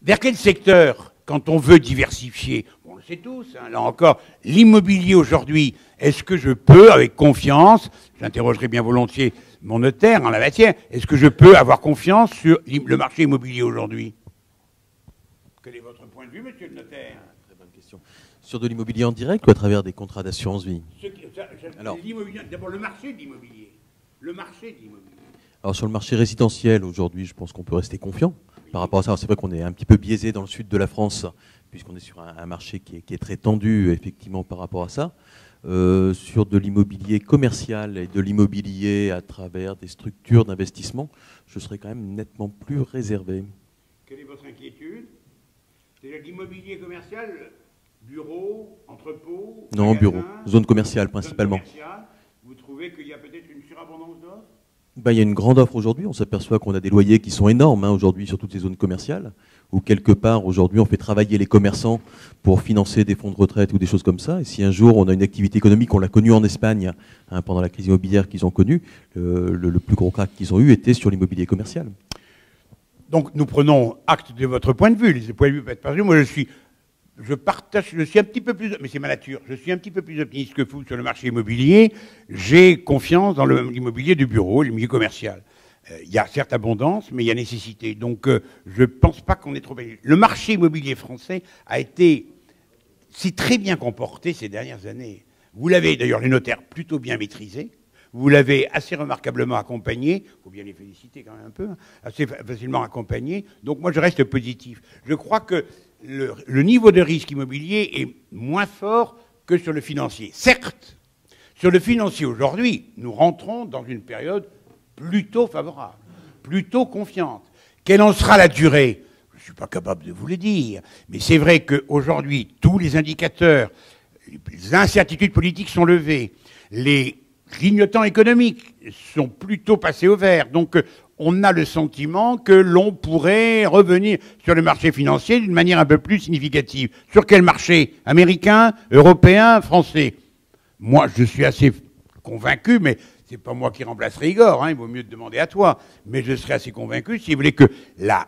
Vers quel secteur, quand on veut diversifier? On le sait tous, hein, là encore, l'immobilier aujourd'hui, est-ce que je peux, avec confiance, j'interrogerai bien volontiers mon notaire en la matière, est-ce que je peux avoir confiance sur le marché immobilier aujourd'hui? Quel est votre point de vue, monsieur le notaire? Très bonne question. Sur de l'immobilier en direct ou à travers des contrats d'assurance vie? Alors, d'abord, le marché de l'immobilier. Le marché de l'immobilier. Alors sur le marché résidentiel, aujourd'hui, je pense qu'on peut rester confiant par rapport à ça. C'est vrai qu'on est un petit peu biaisé dans le sud de la France, puisqu'on est sur un marché qui est très tendu, effectivement, par rapport à ça. Sur de l'immobilier commercial et de l'immobilier à travers des structures d'investissement, je serais quand même nettement plus réservé. Quelle est votre inquiétude? C'est l'immobilier commercial, bureau, entrepôt? Non, bureau, zone commerciale principalement. Zone commerciale. Vous trouvez qu'il y a peut-être une surabondance d'offres? Il y a une grande offre aujourd'hui. On s'aperçoit qu'on a des loyers qui sont énormes aujourd'hui sur toutes les zones commerciales, où quelque part aujourd'hui on fait travailler les commerçants pour financer des fonds de retraite ou des choses comme ça. Et si un jour on a une activité économique, on l'a connue en Espagne pendant la crise immobilière qu'ils ont connue, le plus gros crack qu'ils ont eu était sur l'immobilier commercial. Donc nous prenons acte de votre point de vue. Les points de vue peuvent être partagés. Moi je suis un petit peu plus, mais c'est ma nature, je suis un petit peu plus optimiste que vous sur le marché immobilier. J'ai confiance dans l'immobilier du bureau, l'immobilier commercial. Il y a certes abondance, mais il y a nécessité. Donc je ne pense pas qu'on est trop... Le marché immobilier français s'est très bien comporté ces dernières années. Vous l'avez d'ailleurs, les notaires, plutôt bien maîtrisé. Vous l'avez assez remarquablement accompagné, il faut bien les féliciter quand même un peu, hein, assez facilement accompagné. Donc moi je reste positif. Je crois que le niveau de risque immobilier est moins fort que sur le financier. Certes, sur le financier aujourd'hui, nous rentrons dans une période plutôt favorable, plutôt confiante. Quelle en sera la durée? Je ne suis pas capable de vous le dire, mais c'est vrai qu'aujourd'hui, tous les indicateurs, les incertitudes politiques sont levées, les clignotants économiques sont plutôt passés au vert. Donc, on a le sentiment que l'on pourrait revenir sur le marché financier d'une manière un peu plus significative. Sur quel marché? Américain, européen, français? Moi, je suis assez convaincu, mais c'est pas moi qui remplacerai Igor, hein, il vaut mieux te demander à toi. Mais je serais assez convaincu, si vous voulez, que la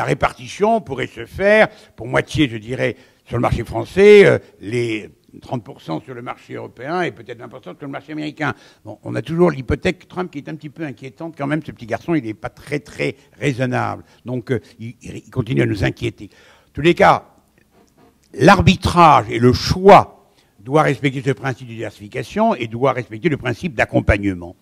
répartition pourrait se faire pour moitié, je dirais, sur le marché français, les 30% sur le marché européen et peut-être 20% sur le marché américain. Bon, on a toujours l'hypothèque Trump qui est un petit peu inquiétante quand même. Ce petit garçon, il n'est pas très très raisonnable. Donc il continue à nous inquiéter. En tous les cas, l'arbitrage et le choix doit respecter ce principe de diversification et doit respecter le principe d'accompagnement.